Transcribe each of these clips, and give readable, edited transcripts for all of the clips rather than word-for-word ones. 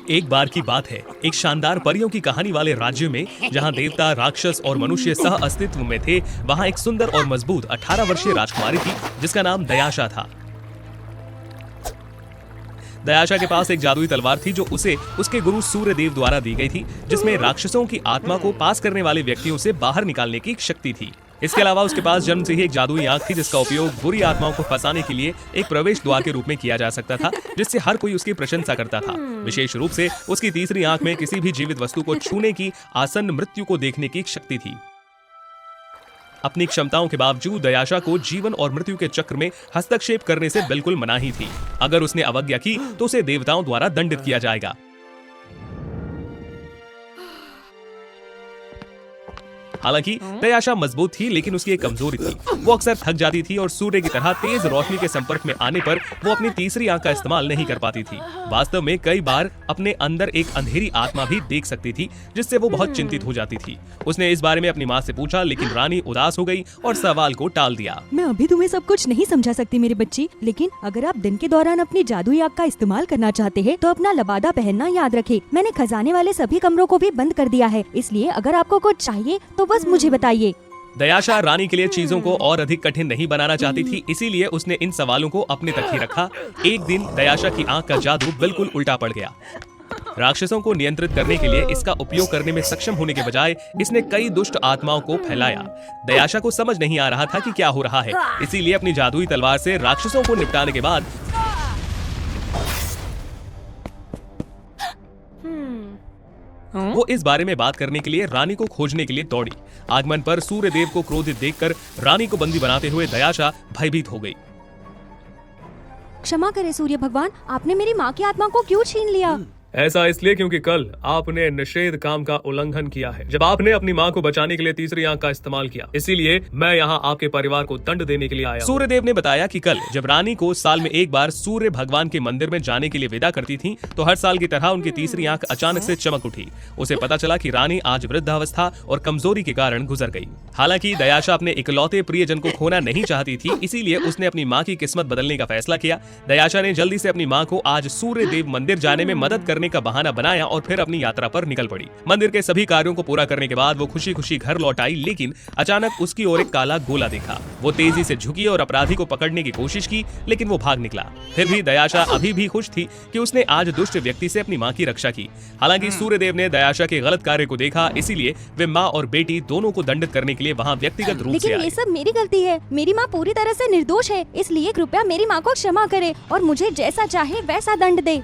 एक बार की बात है, एक शानदार परियों की कहानी वाले राज्य में, जहां देवता, राक्षस और मनुष्य सह अस्तित्व में थे, वहां एक सुंदर और मजबूत 18 वर्षीय राजकुमारी थी जिसका नाम दयाशा था। दयाशा के पास एक जादुई तलवार थी जो उसे उसके गुरु सूर्यदेव द्वारा दी गई थी, जिसमें राक्षसों की आत्मा को पास करने वाले व्यक्तियों से बाहर निकालने की शक्ति थी। इसके अलावा उसके पास जन्म से ही एक जादुई आंख थी जिसका उपयोग बुरी आत्माओं को फंसाने के लिए एक प्रवेश द्वार के रूप में किया जा सकता था, जिससे हर कोई उसकी प्रशंसा करता था। विशेष रूप से उसकी तीसरी आंख में किसी भी जीवित वस्तु को छूने की, आसन्न मृत्यु को देखने की शक्ति थी। अपनी क्षमताओं के बावजूद दयाशा को जीवन और मृत्यु के चक्र में हस्तक्षेप करने से बिल्कुल मनाही थी। अगर उसने अवज्ञा की तो उसे देवताओं द्वारा दंडित किया जाएगा। हालांकि दयाशा मजबूत थी, लेकिन उसकी एक कमजोरी थी। वो अक्सर थक जाती थी और सूर्य की तरह तेज रोशनी के संपर्क में आने पर वो अपनी तीसरी आंख का इस्तेमाल नहीं कर पाती थी। वास्तव में कई बार अपने अंदर एक अंधेरी आत्मा भी देख सकती थी, जिससे वो बहुत चिंतित हो जाती थी। उसने इस बारे में अपनी माँ से पूछा, लेकिन रानी उदास हो गई और सवाल को टाल दिया। मैं अभी तुम्हें सब कुछ नहीं समझा सकती मेरी बच्ची, लेकिन अगर आप दिन के दौरान अपनी जादुई आंख का इस्तेमाल करना चाहते हैं तो अपना लबादा पहनना याद रखें। मैंने खजाने वाले सभी कमरों को भी बंद कर दिया है, इसलिए अगर आपको कुछ चाहिए तो बस मुझे बताइए। दयाशा रानी के लिए चीजों को और अधिक कठिन नहीं बनाना चाहती थी, इसीलिए उसने इन सवालों को अपने तक ही रखा। एक दिन दयाशा की आंख का जादू बिल्कुल उल्टा पड़ गया। राक्षसों को नियंत्रित करने के लिए इसका उपयोग करने में सक्षम होने के बजाय इसने कई दुष्ट आत्माओं को फैलाया। दयाशा को समझ नहीं आ रहा था कि क्या हो रहा है, इसीलिए अपनी जादुई तलवार से राक्षसों को निपटाने के बाद वो इस बारे में बात करने के लिए रानी को खोजने के लिए दौड़ी। आगमन पर सूर्यदेव को क्रोधित देखकर रानी को बंदी बनाते हुए दयाशा भयभीत हो गई। क्षमा करें सूर्य भगवान, आपने मेरी माँ की आत्मा को क्यों छीन लिया? ऐसा इसलिए क्योंकि कल आपने निषेध काम का उल्लंघन किया है, जब आपने अपनी माँ को बचाने के लिए तीसरी आंख का इस्तेमाल किया। इसीलिए मैं यहाँ आपके परिवार को दंड देने के लिए आया। सूर्यदेव ने बताया कि कल जब रानी को साल में एक बार सूर्य भगवान के मंदिर में जाने के लिए विदा करती थी, तो हर साल की तरह उनकी तीसरी आंख अचानक से चमक उठी। उसे पता चला कि रानी आज वृद्धावस्था और कमजोरी के कारण गुजर गई। हालांकि दयाशा अपने इकलौते प्रियजन को खोना नहीं चाहती थी, इसीलिए उसने अपनी माँ की किस्मत बदलने का फैसला किया। दयाशा ने जल्दी से अपनी माँ को आज सूर्यदेव मंदिर जाने में मदद करने का बहाना बनाया और फिर अपनी यात्रा पर निकल पड़ी। मंदिर के सभी कार्यों को पूरा करने के बाद वो खुशी खुशी घर लौट आई, लेकिन अचानक उसकी ओर एक काला गोला देखा। वो तेजी से झुकी और अपराधी को पकड़ने की कोशिश की, लेकिन वो भाग निकला। फिर भी दयाशा अभी भी खुश थी कि उसने आज दुष्ट व्यक्ति से अपनी माँ की रक्षा की। हालांकि सूर्यदेव ने दयाशा के गलत कार्य को देखा, इसीलिए वे माँ और बेटी दोनों को दंडित करने के लिए वहाँ व्यक्तिगत रूप से आए। ये सब मेरी गलती है। मेरी माँ पूरी तरह से निर्दोष है, इसलिए कृपया मेरी माँ को क्षमा करे और मुझे जैसा चाहे वैसा दंड दे।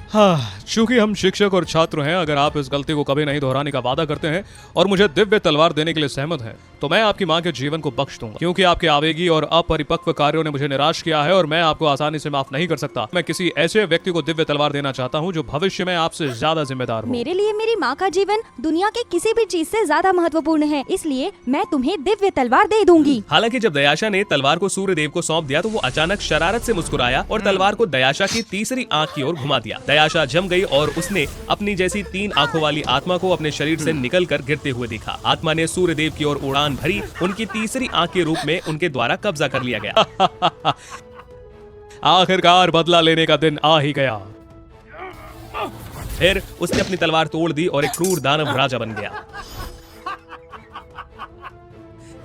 हाँ, चूंकि हम शिक्षक और छात्र हैं, अगर आप इस गलती को कभी नहीं दोहराने का वादा करते हैं और मुझे दिव्य तलवार देने के लिए सहमत हैं, तो मैं आपकी माँ के जीवन को बख्श दूंगा। क्योंकि आपके आवेगी और अपरिपक्व कार्यों ने मुझे निराश किया है और मैं आपको आसानी से माफ नहीं कर सकता। मैं किसी ऐसे व्यक्ति को दिव्य तलवार देना चाहता हूँ जो भविष्य में आपसे ज्यादा जिम्मेदार हो। मेरे लिए मेरी माँ का जीवन दुनिया के किसी भी चीज से ज्यादा महत्वपूर्ण है, इसलिए मैं तुम्हें दिव्य तलवार दे दूंगी। हालांकि जब दयाशा ने तलवार को सूर्यदेव को सौंप दिया तो वो अचानक शरारत से मुस्कुराया और तलवार को दयाशा की तीसरी आंख की ओर घुमा दिया। दयाशा जम गई और उसने अपनी जैसी 3 आंखों वाली आत्मा को अपने शरीर से निकलकर गिरते हुए देखा। आत्मा ने सूर्यदेव की ओर उड़ान भरी। उनकी तीसरी आंख के रूप में उनके द्वारा कब्जा कर लिया गया। आखिरकार बदला लेने का दिन आ ही गया। फिर उसने अपनी तलवार तोड़ दी और एक क्रूर दानव राजा बन गया।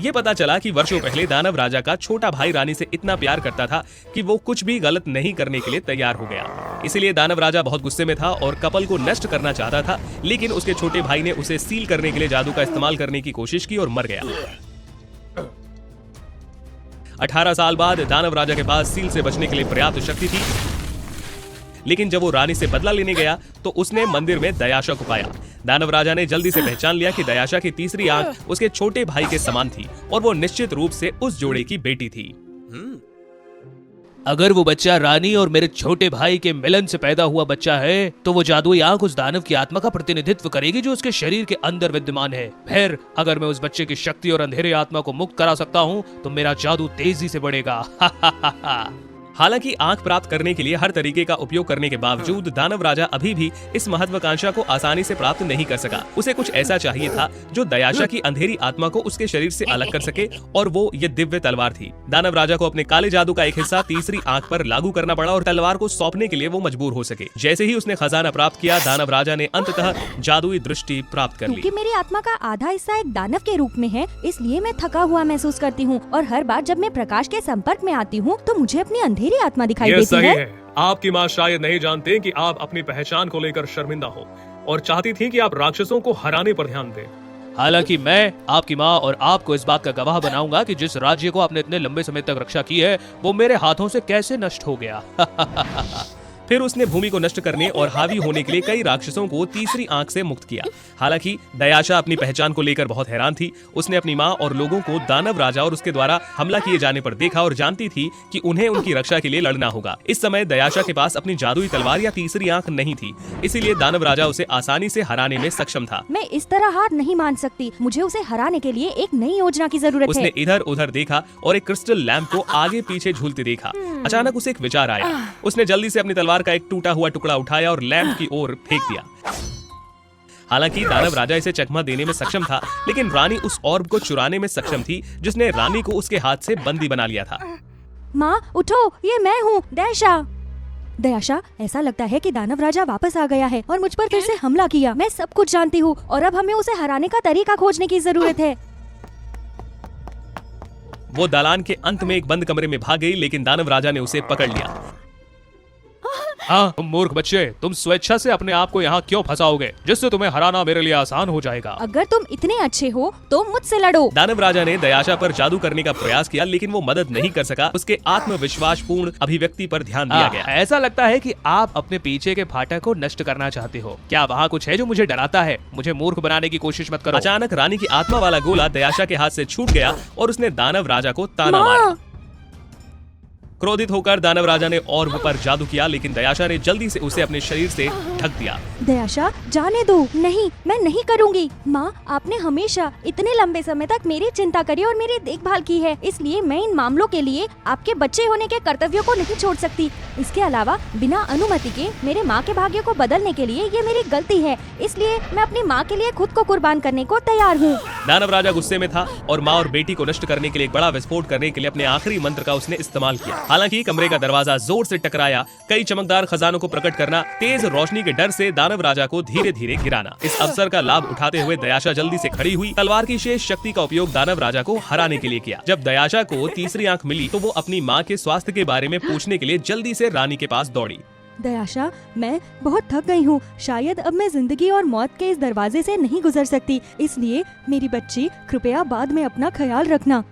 ये पता चला कि वर्षों पहले दानव राजा का छोटा भाई रानी से इतना प्यार करता था कि वो कुछ भी गलत नहीं करने के लिए तैयार हो गया। इसीलिए दानव राजा बहुत गुस्से में था और कपल को नष्ट करना चाहता था, लेकिन उसके छोटे भाई ने उसे सील करने के लिए जादू का इस्तेमाल करने की कोशिश की और मर गया। 18 साल बाद दानव राजा के पास सील से बचने के लिए पर्याप्त शक्ति थी, लेकिन जब वो रानी से बदला लेने गया तो उसने मंदिर में दयाशा को पाया। दानव राजा ने जल्दी से पहचान लिया कि दयाशा की तीसरी आंख उसके छोटे भाई के समान थी और वो निश्चित रूप से उस जोड़े की बेटी थी। अगर वो बच्चा रानी और मेरे छोटे भाई के मिलन से पैदा हुआ बच्चा है, तो वो जादुई आंख उस दानव की आत्मा का प्रतिनिधित्व करेगी जो उसके शरीर के अंदर विद्यमान है। फिर अगर मैं उस बच्चे की शक्ति और अंधेरे आत्मा को मुक्त करा सकता हूँ तो मेरा जादू तेजी से बढ़ेगा। हालांकि आंख प्राप्त करने के लिए हर तरीके का उपयोग करने के बावजूद दानव राजा अभी भी इस महत्वाकांक्षा को आसानी से प्राप्त नहीं कर सका। उसे कुछ ऐसा चाहिए था जो दयाशा की अंधेरी आत्मा को उसके शरीर से अलग कर सके, और वो ये दिव्य तलवार थी। दानव राजा को अपने काले जादू का एक हिस्सा तीसरी आंख पर लागू करना पड़ा और तलवार को सौंपने के लिए वो मजबूर हो सके। जैसे ही उसने खजाना प्राप्त किया, दानव राजा ने अंततः जादुई दृष्टि प्राप्त कर ली। क्योंकि मेरी आत्मा का आधा हिस्सा एक दानव के रूप में है, इसलिए मैं थका हुआ महसूस करती हूँ, और हर बार जब मैं प्रकाश के संपर्क में आती हूँ तो मुझे अपनी अंधेरी आत्मा दिखाई ये देती सही है। है। आपकी माँ शायद नहीं जानते कि आप अपनी पहचान को लेकर शर्मिंदा हो और चाहती थी कि आप राक्षसों को हराने पर ध्यान दें। हालांकि मैं आपकी माँ और आपको इस बात का गवाह बनाऊंगा कि जिस राज्य को आपने इतने लंबे समय तक रक्षा की है वो मेरे हाथों से कैसे नष्ट हो गया। फिर उसने भूमि को नष्ट करने और हावी होने के लिए कई राक्षसों को तीसरी आंख से मुक्त किया। हालांकि दयाशा अपनी पहचान को लेकर बहुत हैरान थी। उसने अपनी माँ और लोगों को दानव राजा और उसके द्वारा हमला किए जाने पर देखा और जानती थी कि उन्हें उनकी रक्षा के लिए लड़ना होगा। इस समय दयाशा के पास अपनी जादुई तलवार या तीसरी आंख नहीं थी, इसीलिए दानव राजा उसे आसानी से हराने में सक्षम था। मैं इस तरह हार नहीं मान सकती, मुझे उसे हराने के लिए एक नई योजना की जरूरत है। उसने इधर उधर देखा और एक क्रिस्टल लैंप को आगे पीछे झूलते देखा। अचानक उसे एक विचार आया। उसने जल्दी से अपनी तलवार का एक टूटा हुआ टुकड़ा उठाया और लैंप की ओर फेंक दिया। हालांकि दानव राजा इसे चकमा देने में सक्षम था, लेकिन रानी उस ऑर्ब को चुराने में सक्षम थी जिसने रानी को उसके हाथ से बंदी बना लिया था। माँ उठो, ये मैं हूँ, दयाशा। दयाशा, ऐसा लगता है कि दानव राजा वापस आ गया है और मुझ पर फिर से हमला किया। मैं सब कुछ जानती हूँ और अब हमें उसे हराने का तरीका खोजने की जरूरत है। वो दालान के अंत में एक बंद कमरे में भाग गई, लेकिन दानव राजा ने उसे पकड़ लिया। हाँ, तुम मूर्ख बच्चे, तुम स्वेच्छा से अपने आप को यहाँ क्यों फंसाओगे, जिससे तुम्हें हराना मेरे लिए आसान हो जाएगा। अगर तुम इतने अच्छे हो तो मुझसे लड़ो। दानव राजा ने दयाशा पर जादू करने का प्रयास किया, लेकिन वो मदद नहीं कर सका। उसके आत्मविश्वास पूर्ण अभिव्यक्ति पर ध्यान दिया गया। ऐसा लगता है कि आप अपने पीछे के फाटक को नष्ट करना चाहते हो। क्या वहाँ कुछ है जो मुझे डराता है? मुझे मूर्ख बनाने की कोशिश मत करो। अचानक रानी की आत्मा वाला गोला दयाशा के हाथ से छूट गया और उसने दानव राजा को ताना मारा। क्रोधित होकर दानव राजा ने ऑर्ब पर जादू किया, लेकिन दयाशा ने जल्दी से उसे अपने शरीर से ढक दिया। दयाशा, जाने दो। नहीं, मैं नहीं करूँगी। माँ, आपने हमेशा इतने लंबे समय तक मेरी चिंता करी और मेरी देखभाल की है, इसलिए मैं इन मामलों के लिए आपके बच्चे होने के कर्तव्यों को नहीं छोड़ सकती। इसके अलावा बिना अनुमति के मेरे माँ के भाग्य को बदलने के लिए ये मेरी गलती है, इसलिए मैं अपनी माँ के लिए खुद को कुर्बान करने को तैयार हूँ। दानव राजा गुस्से में था और माँ और बेटी को नष्ट करने के लिए एक बड़ा विस्फोट करने के लिए अपने आखिरी मंत्र का उसने इस्तेमाल किया। हालांकि कमरे का दरवाजा जोर से टकराया। कई चमकदार खजानों को प्रकट करना, तेज रोशनी के डर से दानव राजा को धीरे धीरे गिराना। इस अवसर का लाभ उठाते हुए दयाशा जल्दी से खड़ी हुई। तलवार की शेष शक्ति का उपयोग दानव राजा को हराने के लिए किया। जब दयाशा को तीसरी आंख मिली तो वो अपनी माँ के स्वास्थ्य के बारे में पूछने के लिए जल्दी से रानी के पास दौड़ी। दयाशा, मैं बहुत थक गई हूँ। शायद अब मैं जिंदगी और मौत के इस दरवाजे से नहीं गुजर सकती, इसलिए मेरी बच्ची, कृपया बाद में अपना ख्याल रखना।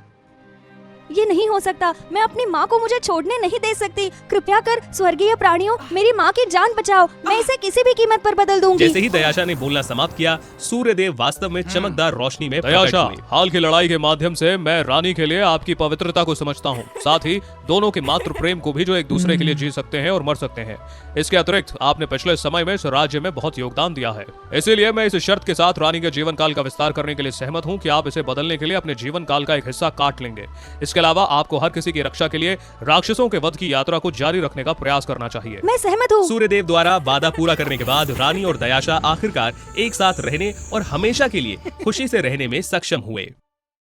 ये नहीं हो सकता। मैं अपनी माँ को मुझे छोड़ने नहीं दे सकती। कृपया कर स्वर्गीय प्राणियों, मेरी माँ की जान बचाओ। मैं इसे किसी भी कीमत पर बदल दूंगी। जैसे ही दयाशा ने बोलना समाप्त किया, सूर्यदेव वास्तव में चमकदार रोशनी में प्रकट दयाशा, हुए। हाल की लड़ाई के माध्यम से मैं रानी के लिए आपकी पवित्रता को समझता हूँ, साथ ही दोनों के मातृ प्रेम को भी, जो एक दूसरे के लिए जी सकते हैं और मर सकते हैं। इसके अतिरिक्त आपने पिछले समय में इस राज्य में बहुत योगदान दिया है, इसीलिए मैं इस शर्त के साथ रानी के जीवन काल का विस्तार करने के लिए सहमत हूँ कि आप इसे बदलने के लिए अपने जीवन काल का एक हिस्सा काट लेंगे। इसके अलावा आपको हर किसी की रक्षा के लिए राक्षसों के वध की यात्रा को जारी रखने का प्रयास करना चाहिए। मैं सहमत हूँ। सूर्यदेव द्वारा वादा पूरा करने के बाद रानी और दयाशा आखिरकार एक साथ रहने और हमेशा के लिए खुशी से रहने में सक्षम हुए।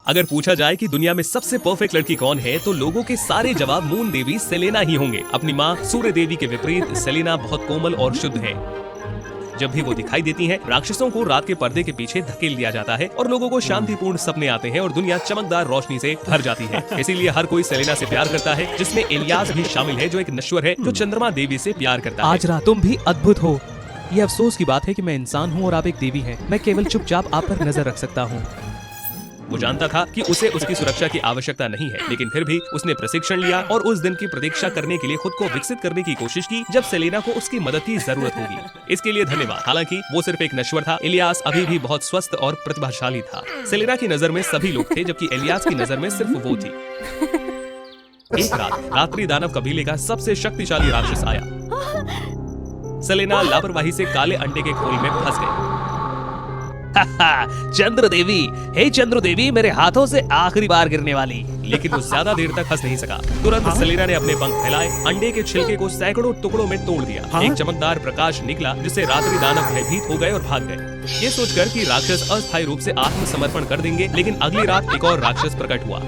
अगर पूछा जाए कि दुनिया में सबसे परफेक्ट लड़की कौन है, तो लोगों के सारे जवाब मून देवी सेलेना ही होंगे। अपनी माँ सूर्य देवी के विपरीत सेलेना बहुत कोमल और शुद्ध है। जब भी वो दिखाई देती हैं, राक्षसों को रात के पर्दे के पीछे धकेल दिया जाता है और लोगों को शांतिपूर्ण सपने आते हैं और दुनिया चमकदार रोशनी से भर जाती है। इसीलिए हर कोई सेलेना से प्यार करता है, जिसमें इलियास भी शामिल है, जो एक नश्वर है जो चंद्रमा देवी से प्यार करता है। आज रात तुम भी अद्भुत हो। ये अफसोस की बात है कि मैं इंसान हूँ और आप एक देवी हैं। मैं केवल चुपचाप आप पर नजर रख सकता हूँ। वो जानता था कि उसे उसकी सुरक्षा की आवश्यकता नहीं है, लेकिन फिर भी उसने प्रशिक्षण लिया और उस दिन की प्रतीक्षा करने के लिए खुद को विकसित करने की कोशिश की जब सेलेना को उसकी मदद की जरूरत होगी। इसके लिए धन्यवाद। हालांकि वो सिर्फ एक नश्वर था, इलियास अभी भी बहुत स्वस्थ और प्रतिभाशाली था। सेलेना की नजर में सभी लोग थे, जबकि इलियास की नजर में सिर्फ वो थी। एक रात रात्रि दानव कबीले का सबसे शक्तिशाली राक्षस आया। सेलेना लापरवाही से काले अंडे के खोल में फंस गई। चंद्र देवी, हे चंद्र देवी, मेरे हाथों से आखिरी बार गिरने वाली। लेकिन वो ज्यादा देर तक हंस नहीं सका। तुरंत सेलेना ने अपने पंख फैलाए, अंडे के छिलके को सैकड़ों टुकड़ों में तोड़ दिया। एक चमकदार प्रकाश निकला जिससे रात्रि दानव भयभीत हो गए और भाग गए, ये सोचकर कि राक्षस अस्थायी रूप से आत्मसमर्पण कर देंगे। लेकिन अगली रात एक और राक्षस प्रकट हुआ।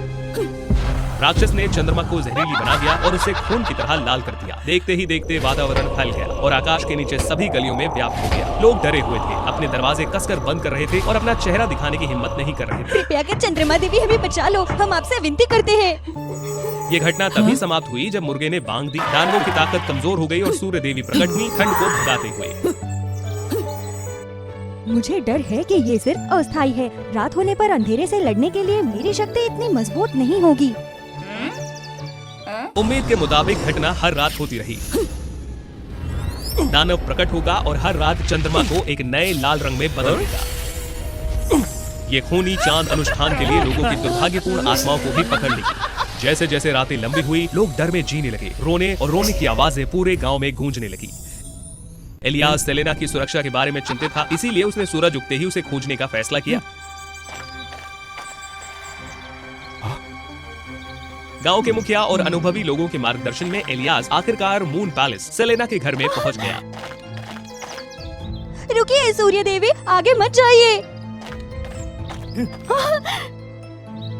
राक्षस ने चंद्रमा को जहरीली बना दिया और उसे खून की तरह लाल कर दिया। देखते ही देखते वातावरण फैल गया और आकाश के नीचे सभी गलियों में व्याप्त हो गया। लोग डरे हुए थे, अपने दरवाजे कसकर बंद कर रहे थे और अपना चेहरा दिखाने की हिम्मत नहीं कर रहे थे। कृपया कर चंद्रमा देवी हमें बचा लो, हम आपसे विनती करते हैं। ये घटना तभी समाप्त हुई जब मुर्गे ने बांग दी। दानवों की ताकत कमजोर हो गई और सूर्य देवी प्रकट हुई, ठंड को भगाते हुए। मुझे डर है कि ये सिर्फ अस्थायी है। रात होने पर अंधेरे से लड़ने के लिए मेरी शक्ति इतनी मजबूत नहीं होगी। उम्मीद के मुताबिक घटना हर रात होती रही। दानव प्रकट होगा और हर रात चंद्रमा को एक नए लाल रंग में बदल देगा। ये खूनी चांद अनुष्ठान के लिए लोगों की दुर्भाग्यपूर्ण आत्माओं को भी पकड़ लेगी। जैसे जैसे रातें लंबी हुई, लोग डर में जीने लगे। रोने और रोने की आवाजें पूरे गांव में गूंजने लगी। इलियास सेलेना की सुरक्षा के बारे में चिंतित था, इसीलिए उसने सूरज उगते ही उसे खोजने का फैसला किया। गांव के मुखिया और अनुभवी लोगों के मार्गदर्शन में इलियास आखिरकार मून पैलेस सेलेना के घर में पहुंच गया। रुकिए सूर्य देवी, आगे मत जाइए।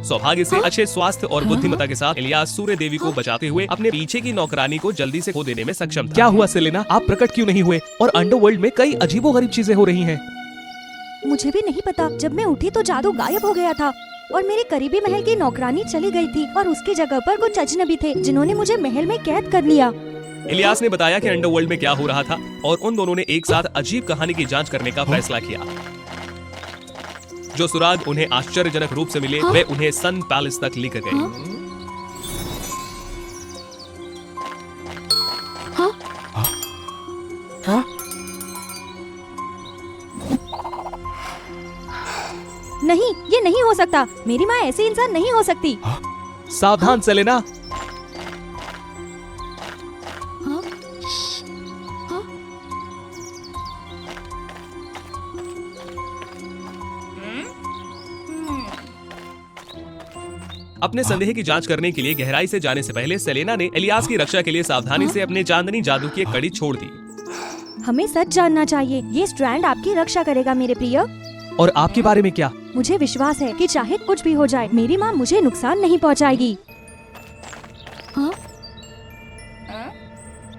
सौभाग्य से अच्छे स्वास्थ्य और बुद्धिमत्ता के साथ इलियास सूर्य देवी को बचाते हुए अपने पीछे की नौकरानी को जल्दी से खो देने में सक्षम था। क्या हुआ सेलेना, आप प्रकट क्यों नहीं हुए? और अंडरवर्ल्ड में कई अजीबोगरीब चीजें हो रही हैं। मुझे भी नहीं पता। जब मैं उठी तो जादू गायब हो गया था और मेरे करीबी महल की नौकरानी चली गई थी और उसकी जगह पर कुछ अजनबी थे जिन्होंने मुझे महल में कैद कर लिया। इलियास ने बताया कि अंडरवर्ल्ड में क्या हो रहा था और उन दोनों ने एक साथ अजीब कहानी की जांच करने का फैसला किया। जो सुराग उन्हें आश्चर्यजनक रूप से मिले, वे उन्हें सन पैलेस तक लेकर गए। नहीं, ये नहीं हो सकता। मेरी माँ ऐसी इंसान नहीं हो सकती। सावधान सेलेना। अपने संदेह की जांच करने के लिए गहराई से जाने से पहले सेलेना ने इलियास की रक्षा के लिए सावधानी से अपने चांदनी जादू की एक कड़ी छोड़ दी। हमें सच जानना चाहिए। ये स्ट्रैंड आपकी रक्षा करेगा मेरे प्रिय। और आपके बारे में क्या? मुझे विश्वास है कि चाहे कुछ भी हो जाए, मेरी माँ मुझे नुकसान नहीं पहुँचाएगी।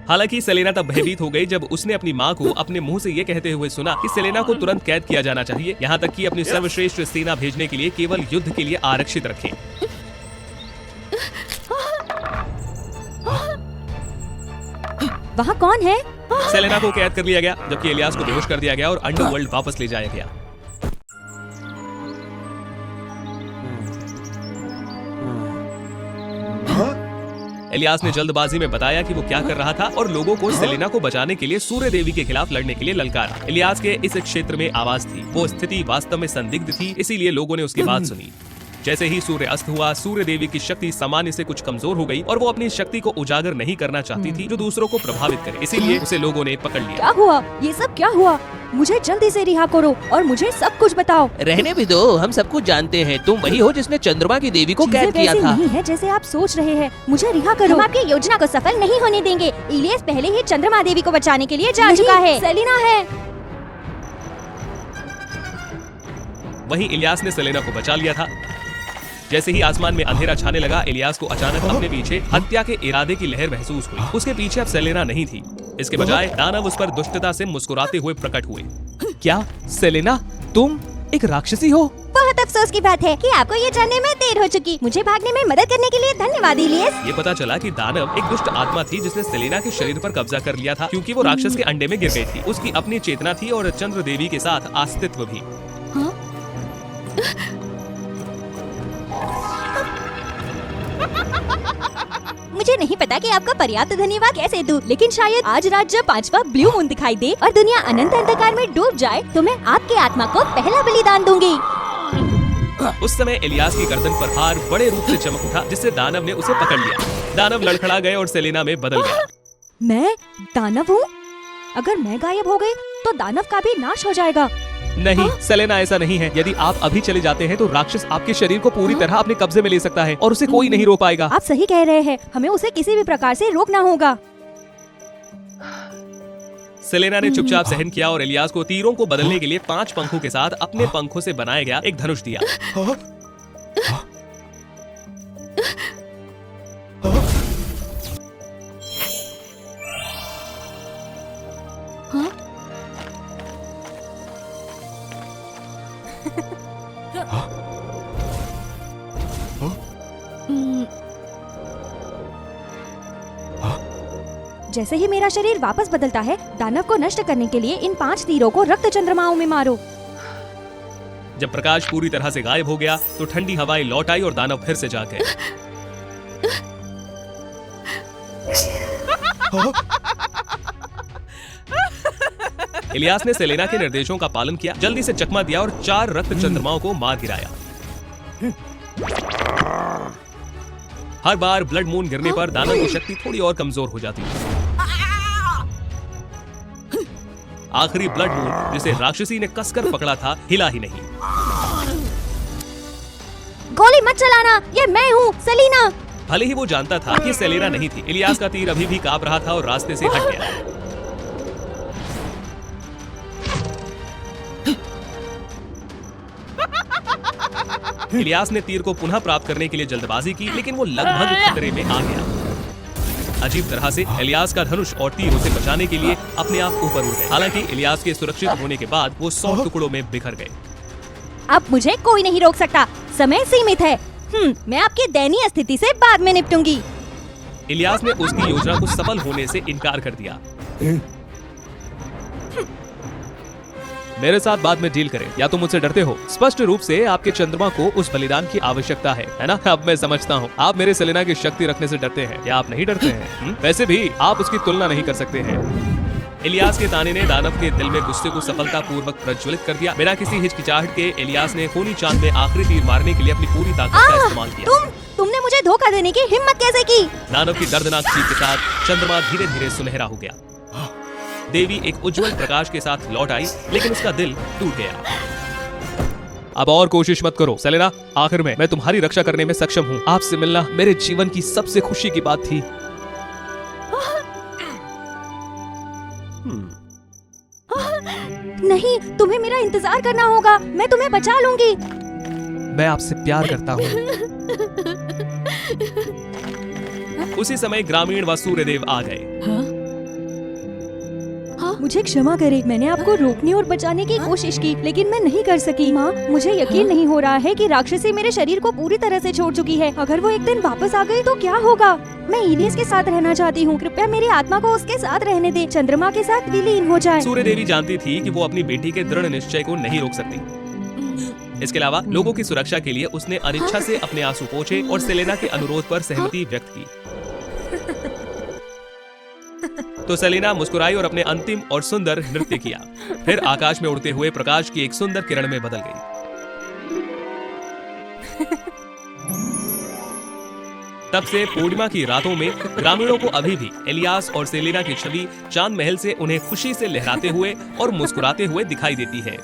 हालांकि सेलेना तब भयभीत हो गई जब उसने अपनी माँ को अपने मुंह से ये कहते हुए सुना कि सेलेना को तुरंत कैद किया जाना चाहिए, यहाँ तक कि अपनी सर्वश्रेष्ठ सेना भेजने के लिए केवल युद्ध के लिए आरक्षित रखें। वहाँ कौन है? सेलेना को कैद कर लिया गया जबकि इलियास को बेहोश कर दिया गया और अंडरवर्ल्ड वापस ले जाया गया। इलियास ने जल्दबाजी में बताया कि वो क्या कर रहा था और लोगों को सेलेना को बचाने के लिए सूर्य देवी के खिलाफ लड़ने के लिए ललकारा। इलियास के इस क्षेत्र में आवाज थी, वो स्थिति वास्तव में संदिग्ध थी, इसीलिए लोगों ने उसकी बात सुनी। जैसे ही सूर्य अस्त हुआ, सूर्य देवी की शक्ति सामान्य से कुछ कमजोर हो गई और वो अपनी शक्ति को उजागर नहीं करना चाहती थी जो दूसरों को प्रभावित करे, इसीलिए उसे लोगों ने पकड़ लिया। क्या हुआ? ये सब क्या हुआ? मुझे जल्दी से रिहा करो और मुझे सब कुछ बताओ। रहने भी दो, हम सब कुछ जानते हैं। तुम वही हो जिसने चंद्रमा की देवी को कैद किया था। नहीं है जैसे आप सोच रहे हैं। मुझे रिहा करो। हम आपकी योजना को सफल नहीं होने देंगे। इलियास पहले ही चंद्रमा देवी को बचाने के लिए जा चुका है। सेलेना है। वहीं इलियास ने सेलेना को बचा लिया था। जैसे ही आसमान में अंधेरा छाने लगा, इलियास को अचानक अपने पीछे हत्या के इरादे की लहर महसूस हुई। उसके पीछे अब सेलेना नहीं थी, इसके बजाय दानव उस पर दुष्टता से मुस्कुराते हुए प्रकट हुए। क्या सेलेना, तुम एक राक्षसी हो? बहुत अफसोस की बात है कि आपको ये जानने में देर हो चुकी। मुझे भागने में मदद करने के लिए धन्यवाद इलियास। ये पता चला कि दानव एक दुष्ट आत्मा थी जिसने सेलेना के शरीर पर कब्जा कर लिया था, क्योंकि वो राक्षस के अंडे में गिर गई थी। उसकी अपनी चेतना थी और चंद्र देवी के साथ अस्तित्व भी। मुझे नहीं पता कि आपका पर्याप्त धन्यवाद कैसे दूं, लेकिन शायद आज रात जब 5वां ब्लू मून दिखाई दे और दुनिया अनंत अंधकार में डूब जाए तो मैं आपकी आत्मा को पहला बलिदान दूंगी। उस समय इलियास की गर्दन पर हार बड़े रूप से चमक उठा, जिससे दानव ने उसे पकड़ लिया। दानव लड़खड़ा गए और सेलेना में बदल गया। मैं दानव हूँ? अगर मैं गायब हो गई तो दानव का भी नाश हो जाएगा। नहीं सेलेना, ऐसा नहीं है। यदि आप अभी चले जाते हैं तो राक्षस आपके शरीर को पूरी तरह अपने कब्जे में ले सकता है और उसे कोई नहीं रोक पाएगा। आप सही कह रहे हैं, हमें उसे किसी भी प्रकार से रोकना होगा। सेलेना ने चुपचाप सहन किया और इलियास को तीरों को बदलने के लिए 5 पंखों के साथ अपने पंखों से बनाया गया एक धनुष दिया। जैसे ही मेरा शरीर वापस बदलता है, दानव को नष्ट करने के लिए इन 5 तीरों को रक्त चंद्रमाओं में मारो। जब प्रकाश पूरी तरह से गायब हो गया तो ठंडी हवाएं लौट आई और दानव फिर से जाग गए। इलियास ने सेलेना के निर्देशों का पालन किया, जल्दी से चकमा दिया और 4 रक्त चंद्रमाओं को मार गिराया। हर बार ब्लड मून गिरने पर दानव की शक्ति थोड़ी और कमजोर हो जाती है। आखिरी ब्लड मून, जिसे राक्षसी ने कसकर पकड़ा था, हिला ही नहीं। गोली मत चलाना, ये मैं हूँ, सेलेना। भले ही वो जानता था कि सेलेना नहीं थी, इलियास का तीर अभी भी कांप रहा था और रास्ते से हट गया। इलियास ने तीर को पुनः प्राप्त करने के लिए जल्दबाजी की, लेकिन वो लगभग खतरे में आ गया। अजीब तरह से इलियास का धनुष और तीर उसे बचाने के लिए अपने आप ऊपर उड़ गए। हालांकि इलियास के सुरक्षित होने के बाद वो 100 टुकड़ों में बिखर गए। अब मुझे कोई नहीं रोक सकता, समय सीमित है। मैं आपकी दयनीय स्थिति से बाद में निपटूंगी। इलियास ने उसकी योजना को सफल होने से इनकार कर दिया। मेरे साथ बाद में डील करें, या तो मुझसे डरते हो। स्पष्ट रूप से आपके चंद्रमा को उस बलिदान की आवश्यकता है ना? अब मैं समझता हूँ आप मेरे सेलेना की शक्ति रखने से डरते हैं, या आप नहीं डरते हैं? वैसे भी आप उसकी तुलना नहीं कर सकते हैं। इलियास के ताने ने दानव के दिल में गुस्से को सफलतापूर्वक प्रज्वलित कर दिया। बिना किसी हिचकिचाहट के इलियास ने खूनी चांद में आखिरी तीर मारने के लिए अपनी पूरी ताकत का इस्तेमाल किया। तुमने मुझे धोखा देने की हिम्मत कैसे की? दानव की दर्दनाक चीख के साथ चंद्रमा धीरे धीरे सुनहरा हो गया। देवी एक उज्जवल प्रकाश के साथ लौट आई, लेकिन उसका दिल टूट गया। अब और कोशिश मत करो सेलेना, आखिर में मैं तुम्हारी रक्षा करने में सक्षम हूँ। आपसे मिलना मेरे जीवन की सबसे खुशी की बात थी। नहीं, तुम्हें मेरा इंतजार करना होगा, मैं तुम्हें बचा लूंगी। मैं आपसे प्यार करता हूँ। उसी समय ग्रामीण व सूर्यदेव आ गए। मुझे क्षमा करें, मैंने आपको रोकने और बचाने की कोशिश की, लेकिन मैं नहीं कर सकी। माँ, मुझे यकीन नहीं हो रहा है कि राक्षसी मेरे शरीर को पूरी तरह से छोड़ चुकी है। अगर वो एक दिन वापस आ गई तो क्या होगा? मैं इलियास के साथ रहना चाहती हूँ, कृपया मेरी आत्मा को उसके साथ रहने दे, चंद्रमा के साथ विलीन हो जाए। सूर्य देवी जानती थी कि वो अपनी बेटी के दृढ़ निश्चय को नहीं रोक सकती। इसके अलावा लोगों की सुरक्षा के लिए उसने अनिच्छा से अपने आंसू पोंछे और सेलेना के अनुरोध पर सहमति व्यक्त की। तो सेलेना मुस्कुराई और अपने अंतिम और सुंदर नृत्य किया। फिर आकाश में उड़ते हुए प्रकाश की एक सुंदर किरण में बदल गई। तब से पूर्णिमा की रातों में ग्रामीणों को अभी भी इलियास और सेलेना की छवि चांद महल से उन्हें खुशी से लहराते हुए और मुस्कुराते हुए दिखाई देती है।